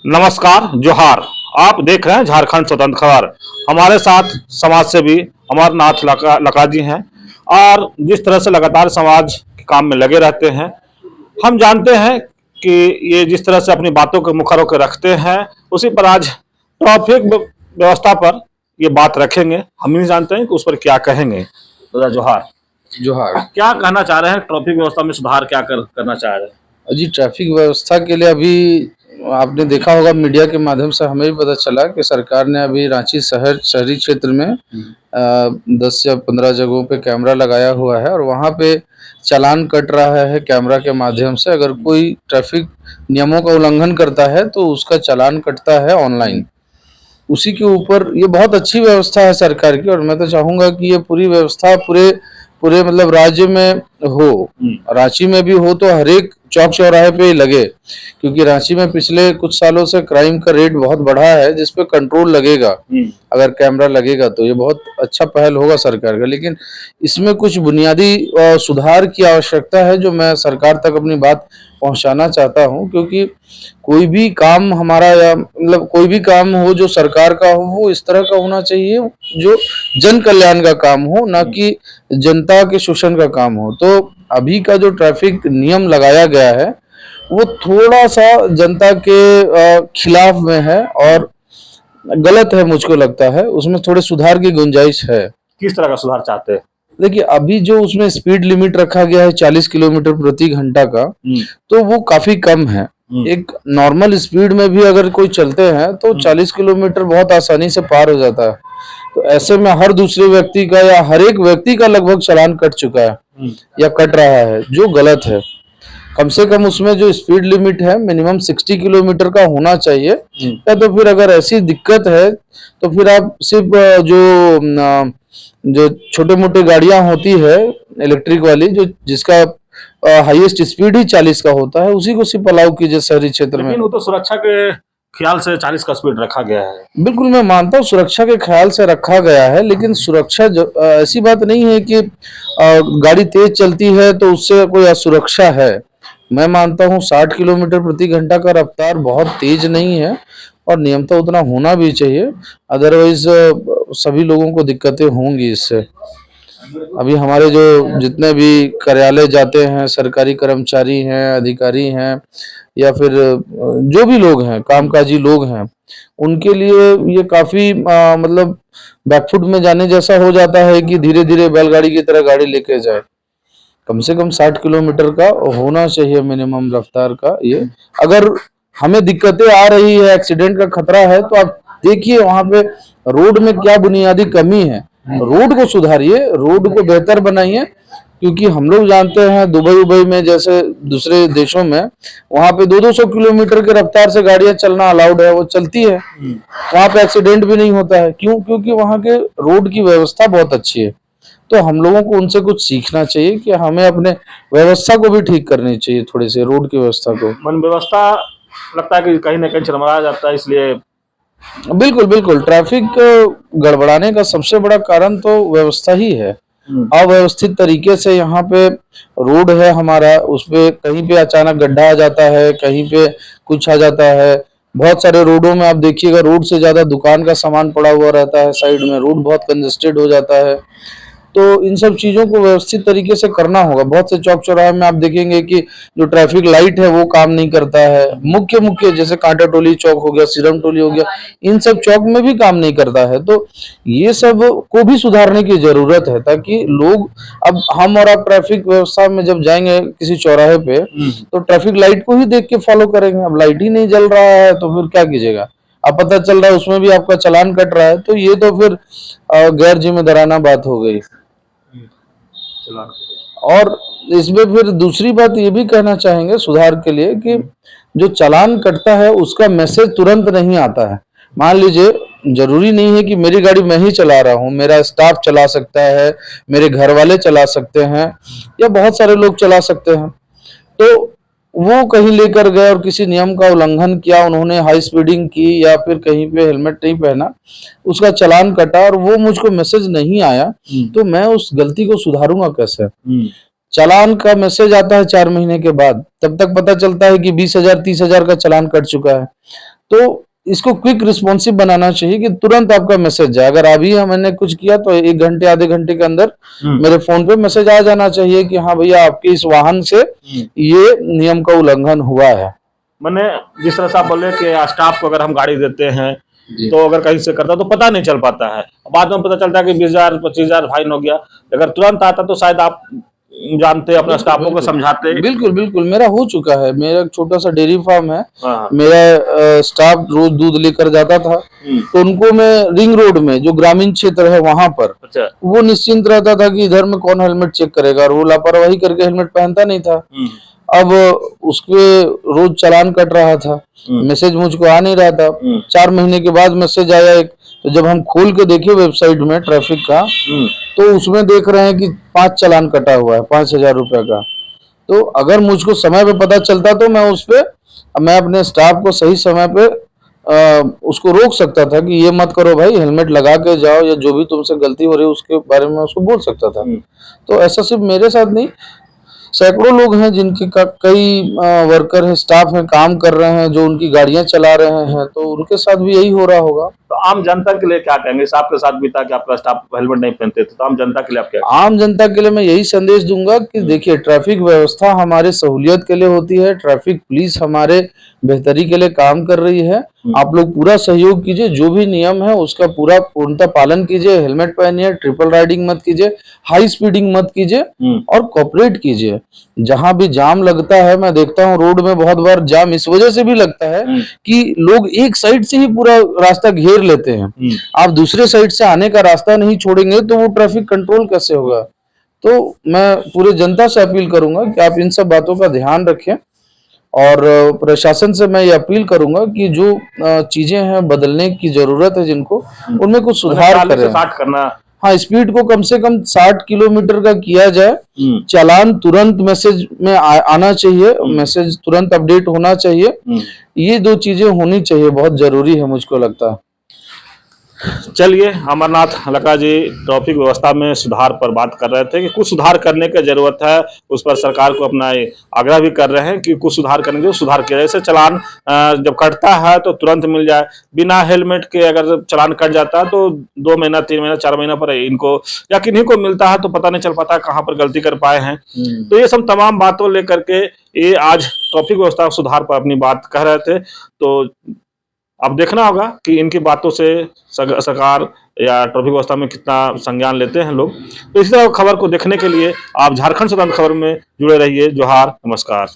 नमस्कार, जोहार। आप देख रहे हैं झारखंड स्वतंत्र खबर। हमारे साथ समाज सेवी अमरनाथ लका जी हैं और जिस तरह से लगातार समाज के काम में लगे रहते हैं, हम जानते हैं कि ये जिस तरह से अपनी बातों को मुखर होकर रखते हैं, उसी पर आज ट्रैफिक व्यवस्था पर ये बात रखेंगे। हम नहीं जानते हैं कि उस पर क्या कहेंगे। दादा जोहार। जोहार। क्या कहना चाह रहे हैं, ट्रैफिक व्यवस्था में सुधार क्या करना चाह रहे हैं? जी, ट्रैफिक व्यवस्था के लिए अभी आपने देखा होगा, मीडिया के माध्यम से हमें भी पता चला कि सरकार ने अभी रांची शहरी क्षेत्र में 10 या 15 जगहों पे कैमरा लगाया हुआ है और वहाँ पे चालान कट रहा है कैमरा के माध्यम से। अगर कोई ट्रैफिक नियमों का उल्लंघन करता है तो उसका चालान कटता है ऑनलाइन। उसी के ऊपर ये बहुत अच्छी व्यवस्था है सरकार की, और मैं तो चाहूँगा कि ये पूरी व्यवस्था पूरे पूरे मतलब राज्य में हो। रांची में भी हो तो हर एक चौक चौराहे पे ही लगे, क्योंकि रांची में पिछले कुछ सालों से क्राइम का रेट बहुत बढ़ा है, जिस पे कंट्रोल लगेगा। अगर कैमरा लगेगा तो ये बहुत अच्छा पहल होगा सरकार का। लेकिन इसमें कुछ बुनियादी सुधार की आवश्यकता है, जो मैं सरकार तक अपनी बात पहुंचाना चाहता हूं। क्योंकि कोई भी काम हमारा या मतलब कोई भी काम हो जो सरकार का हो, वो इस तरह का होना चाहिए जो जन कल्याण का काम हो, ना कि जनता के शोषण का काम हो। तो अभी का जो ट्रैफिक नियम लगाया गया है वो थोड़ा सा जनता के खिलाफ में है और गलत है, मुझको लगता है। उसमें थोड़े सुधार की गुंजाइश है। किस तरह का सुधार चाहते हैं? देखिए, अभी जो उसमें स्पीड लिमिट रखा गया है 40 किलोमीटर प्रति घंटा का, तो वो काफी कम है। एक नॉर्मल स्पीड में भी अगर कोई चलते हैं तो 40 किलोमीटर बहुत आसानी से पार हो जाता है। तो ऐसे में हर दूसरे व्यक्ति का या हर एक व्यक्ति का लगभग चालान कट चुका है या कट रहा है, जो गलत है। कम से कम उसमें जो स्पीड लिमिट है मिनिमम 60 किलोमीटर का होना चाहिए। या तो फिर अगर ऐसी दिक्कत है तो फिर आप सिर्फ जो छोटे मोटे गाड़ियां होती है इलेक्ट्रिक वाली, जो जिसका हाईएस्ट स्पीड ही 40 का होता है, उसी को सिर्फ अलाउ कीजिए शहरी क्षेत्र में। लेकिन वो तो सुरक्षा के ख्याल से 40 का स्पीड रखा गया है। बिल्कुल, मैं मानता हूँ सुरक्षा के ख्याल से रखा गया है, लेकिन सुरक्षा ऐसी बात नहीं है कि गाड़ी तेज चलती है तो उससे कोई असुरक्षा है। मैं मानता हूँ 60 किलोमीटर प्रति घंटा का रफ्तार बहुत तेज नहीं है और नियमतः उतना होना भी चाहिए। अदरवाइज सभी लोगों को दिक्कतें होंगी इससे। अभी हमारे जो जितने भी कार्यालय जाते हैं, सरकारी कर्मचारी हैं, अधिकारी हैं, या फिर जो भी लोग हैं, कामकाजी लोग हैं, उनके लिए ये काफी मतलब बैकफुट में जाने जैसा हो जाता है कि धीरे धीरे बैलगाड़ी की तरह गाड़ी लेके जाए। कम से कम 60 किलोमीटर का होना चाहिए मिनिमम रफ्तार का। ये अगर हमें दिक्कतें आ रही है, एक्सीडेंट का खतरा है, तो आप देखिए वहां पे रोड में क्या बुनियादी कमी है। रोड को सुधारिए, रोड को बेहतर बनाइए। क्योंकि हम लोग जानते हैं दुबई में जैसे दूसरे देशों में, वहां पे 200 किलोमीटर के रफ्तार से गाड़ियां चलना अलाउड है, वो चलती है। वहां पे एक्सीडेंट भी नहीं होता है। क्यों? क्योंकि वहां के रोड की व्यवस्था बहुत अच्छी है। तो हम लोगों को उनसे कुछ सीखना चाहिए कि हमें अपने व्यवस्था को भी ठीक करनी चाहिए, थोड़ी सी रोड की व्यवस्था को। मन व्यवस्था लगता है कि कहीं ना कहीं चरमरा जाता है, इसलिए बिल्कुल बिल्कुल, ट्रैफिक गड़बड़ाने का सबसे बड़ा कारण तो व्यवस्था ही है। अव्यवस्थित तरीके से यहाँ पे रोड है हमारा, उसपे कहीं पे अचानक गड्ढा आ जाता है, कहीं पे कुछ आ जाता है। बहुत सारे रोडों में आप देखिएगा, रोड से ज्यादा दुकान का सामान पड़ा हुआ रहता है साइड में, रोड बहुत कंजेस्टेड हो जाता है। तो इन सब चीजों को व्यवस्थित तरीके से करना होगा। बहुत से चौक चौराहे में आप देखेंगे कि जो ट्रैफिक लाइट है वो काम नहीं करता है। मुख्य मुख्य जैसे कांटा टोली चौक हो गया, सिरम टोली हो गया, इन सब चौक में भी काम नहीं करता है। तो ये सब को भी सुधारने की जरूरत है, ताकि लोग, अब हम और आप ट्रैफिक व्यवस्था में जब जाएंगे किसी चौराहे पे, तो ट्रैफिक लाइट को ही देख के फॉलो करेंगे। अब लाइट ही नहीं जल रहा है तो फिर क्या कीजिएगा? अब पता चल रहा है उसमें भी आपका चालान कट रहा है, तो ये तो फिर गैर जिम्मेदाराना बात हो गई। और इसमें फिर दूसरी बात ये भी कहना चाहेंगे सुधार के लिए कि जो चालान कटता है उसका मैसेज तुरंत नहीं आता है। मान लीजिए, जरूरी नहीं है कि मेरी गाड़ी मैं ही चला रहा हूँ, मेरा स्टाफ चला सकता है, मेरे घर वाले चला सकते हैं, या बहुत सारे लोग चला सकते हैं। तो वो कहीं लेकर गए और किसी नियम का उल्लंघन किया, उन्होंने हाई स्पीडिंग की या फिर कहीं पे हेलमेट नहीं पहना, उसका चालान कटा और वो मुझको मैसेज नहीं आया, तो मैं उस गलती को सुधारूंगा कैसे? चालान का मैसेज आता है 4 महीने के बाद, तब तक पता चलता है कि 20,000 30,000 का चालान कट चुका है। तो इसको क्विक रिस्पॉन्सिव बनाना चाहिए कि तुरंत आपका मैसेज जाए। अगर अभी मैंने कुछ किया तो 1 घंटे आधे घंटे के अंदर मेरे फोन पे मैसेज आ जाना चाहिए कि हाँ भैया आपके इस वाहन से ये नियम का उल्लंघन हुआ है। मैंने जिस तरह से आप बोले कि स्टाफ को अगर हम गाड़ी देते हैं तो अगर कहीं से करता तो पता नहीं चल पाता है, बाद में पता चलता है कि 20,000 25,000 फाइन हो गया। अगर तुरंत आता तो शायद आप जानते, अपने स्टाफों को समझाते। बिल्कुल बिल्कुल, मेरा हो चुका है। मेरा एक छोटा सा डेयरी फार्म है, हाँ। मेरा स्टाफ रोज दूध लेकर जाता था, तो उनको मैं रिंग रोड में जो ग्रामीण क्षेत्र है वहां पर अच्छा। वो निश्चिंत रहता था कि इधर में कौन हेलमेट चेक करेगा, और वो लापरवाही करके हेलमेट पहनता नहीं था। अब उसके रोज चालान कट रहा था, मैसेज मुझको आ नहीं रहा था। 4 महीने के बाद मैसेज आया एक, तो जब हम खोल के देखे वेबसाइट में ट्रैफिक का, तो उसमें देख रहे हैं कि 5 चालान कटा हुआ है 5,000 रुपए का। तो अगर मुझको समय पे पता चलता तो मैं अपने स्टाफ को सही समय पे उसको रोक सकता था कि ये मत करो भाई, हेलमेट लगा के जाओ, या जो भी तुमसे गलती हो रही है उसके बारे में उसको बोल सकता था। तो ऐसा सिर्फ मेरे साथ नहीं, सैकड़ों लोग हैं जिनके कई वर्कर हैं, स्टाफ हैं, काम कर रहे हैं, जो उनकी गाड़ियां चला रहे हैं, तो उनके साथ भी यही हो रहा होगा। तो आम जनता के लिए क्या कहेंगे? इस आपके साथ बीता कि आपका स्टाफ हेलमेट नहीं पहनते थे, तो आम जनता के लिए आप क्या? आम जनता के लिए मैं यही संदेश दूंगा कि देखिए, ट्रैफिक व्यवस्था हमारे सहूलियत के लिए होती है, ट्रैफिक पुलिस हमारे बेहतरी के लिए काम कर रही है। आप लोग पूरा सहयोग कीजिए, जो भी नियम है उसका पूर्णतः पालन कीजिए, हेलमेट पहनिए, ट्रिपल राइडिंग मत कीजिए, हाई स्पीडिंग मत कीजिए, और कोऑपरेट कीजिए। जहां भी जाम लगता है, मैं देखता हूँ रोड में बहुत बार जाम इस वजह से भी लगता है कि लोग एक साइड से ही पूरा रास्ता घेर लेते हैं। आप दूसरे साइड से आने का रास्ता नहीं छोड़ेंगे तो वो ट्रैफिक कंट्रोल कैसे होगा? तो मैं पूरे जनता से अपील करूंगा कि आप इन सब बातों का ध्यान रखें, और प्रशासन से मैं ये अपील करूंगा कि जो चीजें हैं बदलने की जरूरत है जिनको, उनमें कुछ सुधार करें। 60 करना, हाँ, स्पीड को कम से कम 60 किलोमीटर का किया जाए। चालान तुरंत मैसेज में आना चाहिए, मैसेज तुरंत अपडेट होना चाहिए। ये 2 चीजें होनी चाहिए, बहुत जरूरी है मुझको लगता है। चलिए, अमरनाथ लका जी ट्रैफिक व्यवस्था में सुधार पर बात कर रहे थे कि कुछ सुधार करने की जरूरत है। उस पर सरकार को अपना आग्रह भी कर रहे हैं कि कुछ सुधार करने के, सुधार किया। जैसे चालान जब कटता है तो तुरंत मिल जाए, बिना हेलमेट के अगर चालान कट जाता है तो 2 महीना 3 महीना 4 महीना पर इनको या किन्हीं को मिलता है, तो पता नहीं चल पाता कहाँ पर गलती कर पाए हैं। तो ये सब तमाम बातों लेकर के ये आज ट्रैफिक व्यवस्था सुधार पर अपनी बात कह रहे थे। तो अब देखना होगा कि इनकी बातों से सरकार या ट्रैफिक व्यवस्था में कितना संज्ञान लेते हैं लोग। तो इसी तरह खबर को देखने के लिए आप झारखंड स्वतंत्र खबर में जुड़े रहिए। जोहार, नमस्कार।